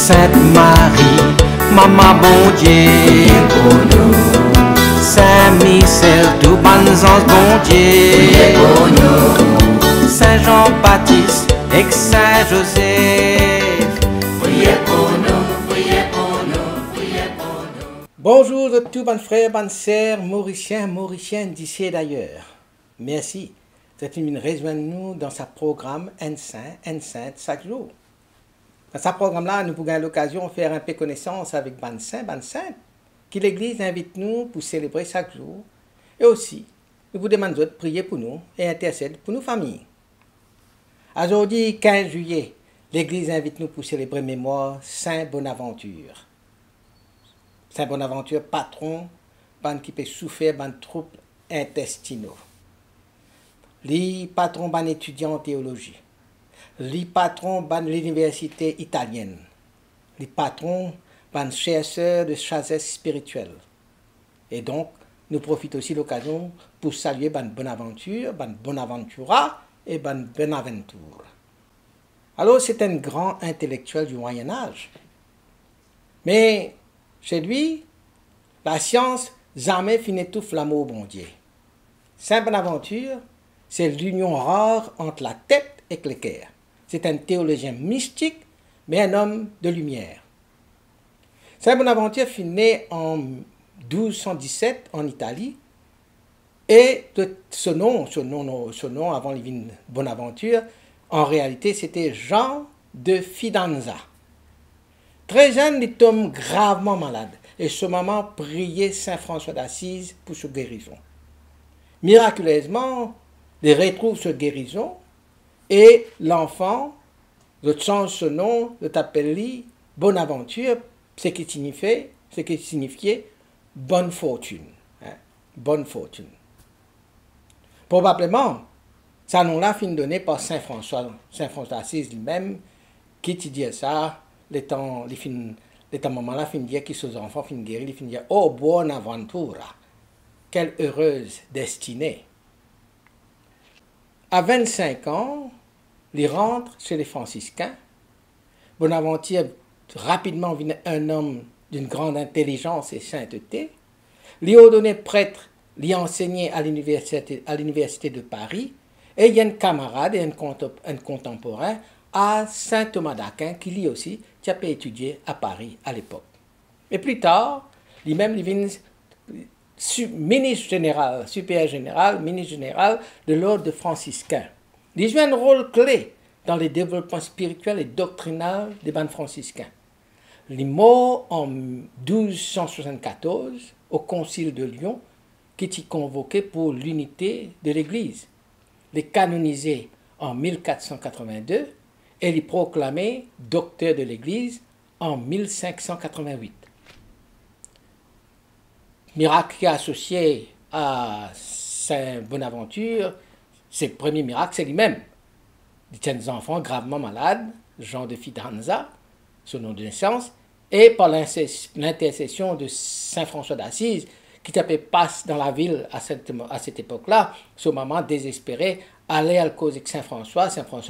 Sainte Marie, Maman bon Dieu, pour nous. Saint Michel, tout bon ange bon Dieu, pour nous. Saint Jean-Baptiste et Saint Joseph, priez pour nous, priez pour nous, priez pour nous. Bonjour de tous bonnes frères, bonnes sœurs, mauriciens, mauriciennes d'ici et d'ailleurs. Merci d'être venus rejoindre nous dans ce programme Un Saint, Un Sainte chaque jour. Dans ce programme-là, nous pouvons l'occasion de faire un peu connaissance avec Ban Saint, Ban Sainte, qui l'Église invite nous pour célébrer chaque jour. Et aussi, nous vous demandons de prier pour nous et intercéder pour nos familles. Aujourd'hui, 15 juillet, l'Église invite nous pour célébrer mémoire Saint Bonaventure. Saint Bonaventure, patron, ban qui peut souffrir ban troubles intestinaux. Lui, patron ban étudiant en théologie. Lui, patron ban l'université italienne. Lui, patron ban chercheur de sagesse spirituelle. Et donc, nous profitons aussi de l'occasion pour saluer ban Bonaventure, ban Bonaventura et ban Bonaventure. Alors, c'est un grand intellectuel du Moyen-Âge. Mais chez lui, la science jamais finit tout l'amour bon Dieu. Saint Bonaventure, c'est l'union rare entre la tête et le cœur. C'est un théologien mystique, mais un homme de lumière. Saint Bonaventure fut né en 1217 en Italie, et ce nom avant le Bonaventure, en réalité, c'était Jean de Fidanza. Très jeune, il tombe gravement malade, et ce moment priait Saint François d'Assise pour sa guérison. Miraculeusement, il retrouve sa guérison, et l'enfant, je change ce nom, je t'appelle Bonaventure, ce qui signifiait bonne fortune. Bonne fortune. Probablement, ce nom-là fut donné par Saint François d'Assise lui-même, qui dit ça, le temps moment-là, fin dire que ses enfants fin guérir, il fin dire oh Bonaventura, quelle heureuse destinée. À 25 ans, il rentre chez les franciscains. Bonaventure rapidement devient un homme d'une grande intelligence et sainteté. Il est ordonné prêtre, il a enseigné à l'université de Paris, et il y a un camarade et un contemporain à Saint Thomas d'Aquin, qui lui aussi a pu étudier à Paris à l'époque. Et plus tard, lui-même devient ministre général, supérieur général, ministre général de l'ordre franciscain. Il joue un rôle clé dans le développement spirituel et doctrinal des bandes franciscains. Il est mort en 1274 au concile de Lyon, qui est convoqué pour l'unité de l'Église. Il est canonisé en 1482 et il est proclamé docteur de l'Église en 1588. Miracle qui est associé à Saint Bonaventure, ses premiers miracles, c'est lui-même. Il tient des enfants gravement malades, Jean de Fidanza, son nom de naissance, et par l'intercession de Saint François d'Assise, qui passe dans la ville à cette époque-là, ce moment désespéré, allait à la cause avec Saint François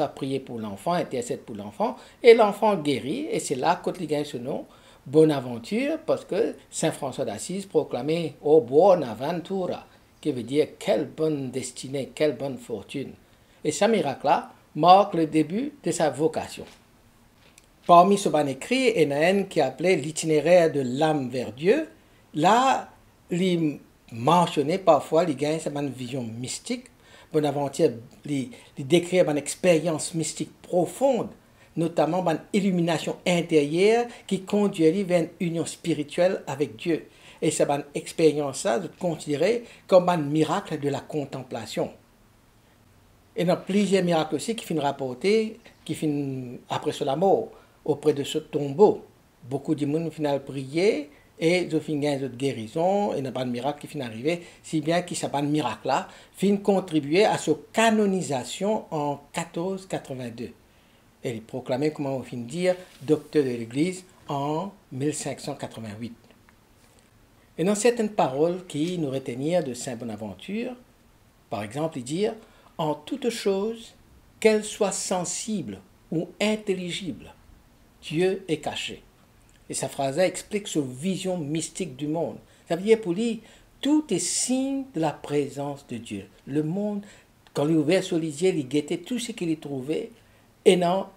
priait pour l'enfant, intercède pour l'enfant, et l'enfant guérit, et c'est là qu'il gagne ce nom, Bonaventure, parce que Saint François d'Assise proclamait « Oh Bonaventura », qui veut dire « quelle bonne destinée, quelle bonne fortune ». Et ce miracle-là marque le début de sa vocation. Parmi ce bon écrit, il y en a un qui est appelé l'itinéraire de l'âme vers Dieu. Là, il mentionnait parfois, il gagne sa bonne vision mystique. Bonaventure, il décrit une expérience mystique profonde, notamment une illumination intérieure qui conduit vers une union spirituelle avec Dieu. Et cette expérience-là est considérée comme un miracle de la contemplation. Et il y a plusieurs miracles aussi qui finissent rapportés, qui finissent après la mort, auprès de ce tombeau. Beaucoup de monde finissent prier et ils finissent de guérison, et il y a pas de miracle qui finit arriver, si bien que ce miracle-là finit contribuer à sa canonisation en 1482. Et il est proclamé, comment on finit dire, docteur de l'Église en 1588. Et dans certaines paroles qui nous retenir de Saint Bonaventure, par exemple, il dit « En toute chose, qu'elle soit sensible ou intelligible, Dieu est caché. Et sa phrase explique sa vision mystique du monde. Ça veut dire pour lui, tout est signe de la présence de Dieu. Le monde, quand il ouvert sur les yeux, il guettait tout ce qu'il y trouvait, et non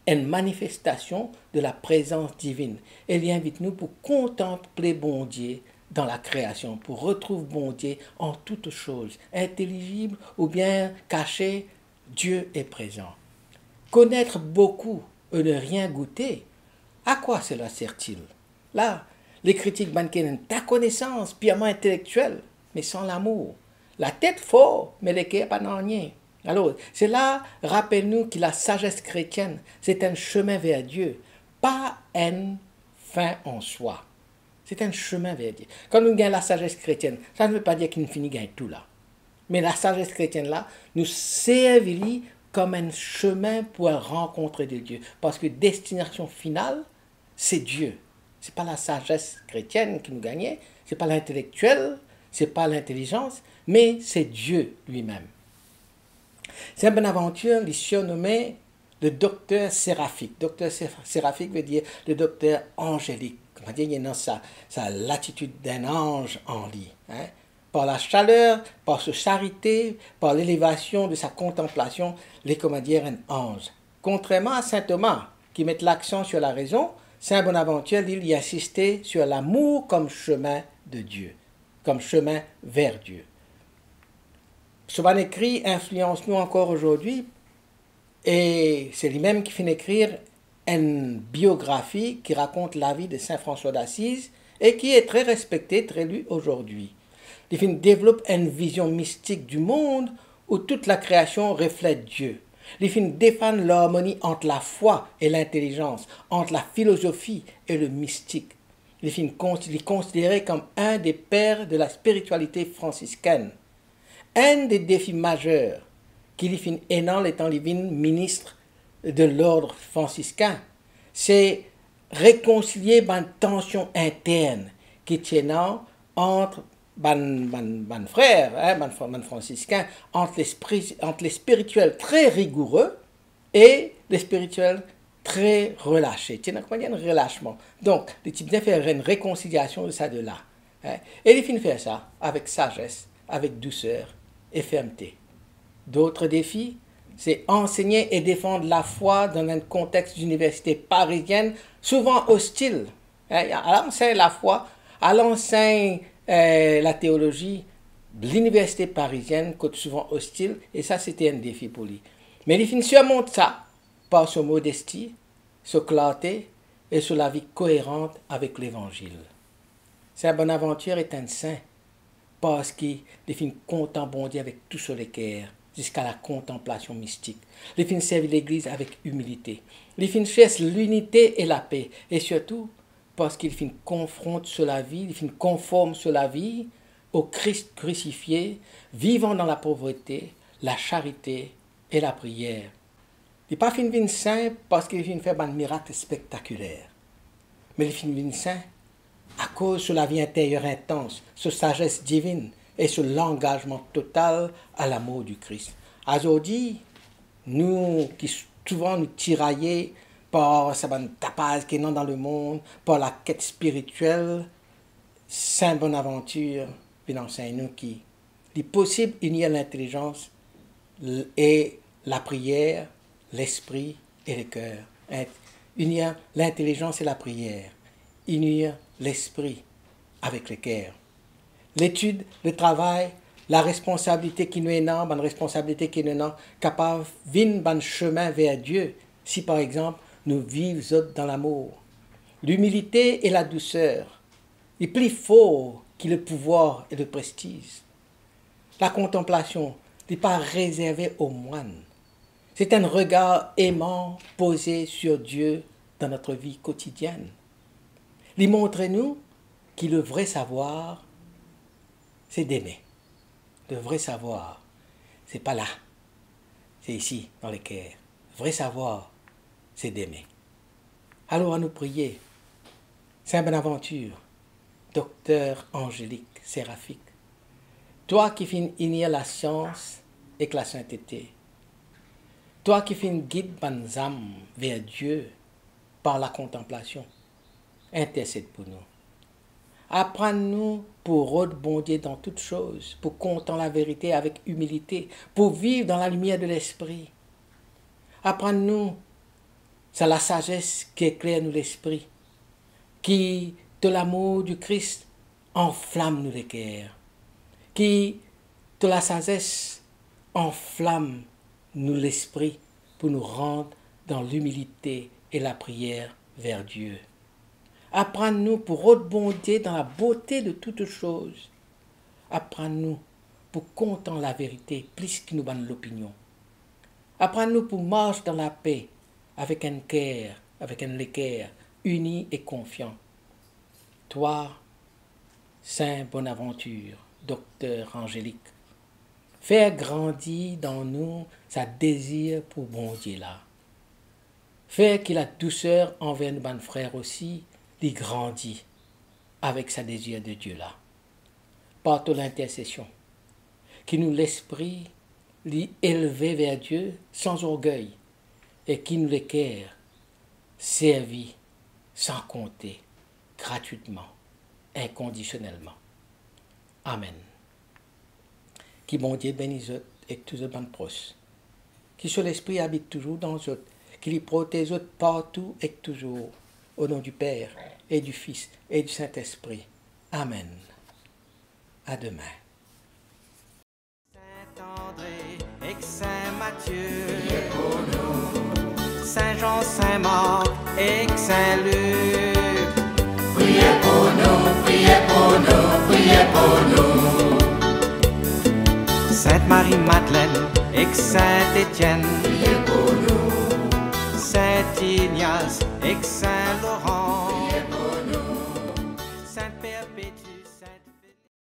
une manifestation de la présence divine. Elle y invite nous pour contempler bon Dieu dans la création, pour retrouver bon Dieu en toutes choses, intelligible ou bien caché, Dieu est présent. Connaître beaucoup et ne rien goûter, à quoi cela sert-il? Là, les critiques banquiers ta connaissance purement intellectuelle, mais sans l'amour. La tête fort, mais le cœur pas dans rien. Alors, c'est là, rappelle-nous que la sagesse chrétienne, c'est un chemin vers Dieu, pas une fin en soi. C'est un chemin vers Dieu. Quand nous gagnons la sagesse chrétienne, ça ne veut pas dire qu'il finit gagne tout là. Mais la sagesse chrétienne là, nous servit comme un chemin pour la rencontre de Dieu. Parce que destination finale, c'est Dieu. Ce n'est pas la sagesse chrétienne qui nous gagnait, ce n'est pas l'intellectuel, ce n'est pas l'intelligence, mais c'est Dieu lui-même. Saint Bonaventure il surnommé le docteur séraphique. Docteur séraphique veut dire le docteur angélique. On va dire qu'il y a sa l'attitude d'un ange en lui. Hein? Par la chaleur, par sa charité, par l'élévation de sa contemplation, il est comment dire un ange. Contrairement à saint Thomas, qui met l'accent sur la raison, saint Bonaventure, il y insistait sur l'amour comme chemin de Dieu, comme chemin vers Dieu. Ce bon écrit influence nous encore aujourd'hui, et c'est lui-même qui finit d'écrire une biographie qui raconte la vie de saint François d'Assise et qui est très respectée, très lue aujourd'hui. Il développe une vision mystique du monde où toute la création reflète Dieu. Il défend l'harmonie entre la foi et l'intelligence, entre la philosophie et le mystique. Il est considéré comme un des pères de la spiritualité franciscaine. Un des défis majeurs qu'il finit étant l'étant ministre de l'ordre franciscain, c'est réconcilier une tension interne qui tient entre ban frères, ban franciscains, entre les spirituels très rigoureux et les spirituels très relâchés. C'est un relâchement. Donc, le type de faire une réconciliation de ça de là. Hein? Et il finit faire ça avec sagesse, avec douceur et fermeté. D'autres défis, c'est enseigner et défendre la foi dans un contexte d'université parisienne souvent hostile. À l'enseigne la foi, à l'enseigne la théologie, l'université parisienne, côte souvent hostile, et ça c'était un défi pour lui. Mais il surmonte ça par sa modestie, sa clarté et sur la vie cohérente avec l'évangile. Saint Bonaventure est un saint parce qu'il finit contempler avec tout sur le cœur jusqu'à la contemplation mystique. Il finit servir l'Église avec humilité. Il finit cherche l'unité et la paix. Et surtout, parce qu'il finit confronte sur la vie, il finit conforme sur la vie au Christ crucifié, vivant dans la pauvreté, la charité et la prière. Il n'est pas fini saint parce qu'il finit faire un miracle spectaculaire. Mais il finit saint à cause de la vie intérieure intense, sa sagesse divine et sur l'engagement total à l'amour du Christ. Aujourd'hui, nous qui souvent nous tiraillons par ce tapage qui est dans le monde, par la quête spirituelle, Saint Bonaventure enseigne-nous qu'il est possible d'unir l'intelligence et la prière, l'esprit et le cœur. Unir l'intelligence et la prière, unir l'esprit avec le cœur. L'étude, le travail, la responsabilité qui nous est énorme, une responsabilité qui nous est capable de venir un chemin vers Dieu, si par exemple nous vivons dans l'amour. L'humilité et la douceur, est plus fort que le pouvoir et le prestige. La contemplation n'est pas réservée aux moines. C'est un regard aimant posé sur Dieu dans notre vie quotidienne. Il montre-nous que le vrai savoir, c'est d'aimer. Le vrai savoir, c'est pas là. C'est ici, dans le cœur. Le vrai savoir, c'est d'aimer. Alors à nous prier. Saint Bonaventure, docteur angélique, séraphique, toi qui finis unir la science et la sainteté, toi qui finis guide bonnes âmes vers Dieu par la contemplation, intercède pour nous. Apprends-nous pour rôder bon Dieu dans toutes choses, pour compter la vérité avec humilité, pour vivre dans la lumière de l'esprit. Apprends-nous, c'est la sagesse qui éclaire nous l'esprit, qui, de l'amour du Christ, enflamme nous les cœurs, qui, de la sagesse, enflamme nous l'esprit pour nous rendre dans l'humilité et la prière vers Dieu. Apprends-nous pour rebondir dans la beauté de toutes choses. Apprends-nous pour compter la vérité plus qu'il nous donne l'opinion. Apprends-nous pour marcher dans la paix avec un cœur, avec un équerre, uni et confiant. Toi, Saint Bonaventure, docteur angélique, faire grandir dans nous sa désir pour bon Dieu là. Faire qu'il a douceur envers nos bons frères aussi, lui grandit avec sa désir de Dieu là. Par toute l'intercession, qui nous l'esprit lui élever vers Dieu sans orgueil et qui nous l'équerre servi sans compter, gratuitement, inconditionnellement. Amen. Qui bon Dieu bénisse et tous les bonnes proches. Qui sur l'esprit habite toujours dans eux, qui les protège partout et toujours. Au nom du Père et du Fils et du Saint-Esprit. Amen. À demain. Saint-André et Saint Matthieu, priez pour nous. Saint-Jean, Saint-Marc et Saint-Luc, priez pour nous, priez pour nous, priez pour nous. Sainte-Marie-Madeleine et Saint-Étienne, priez pour nous. Saint-Ignace et Saint-Laurent,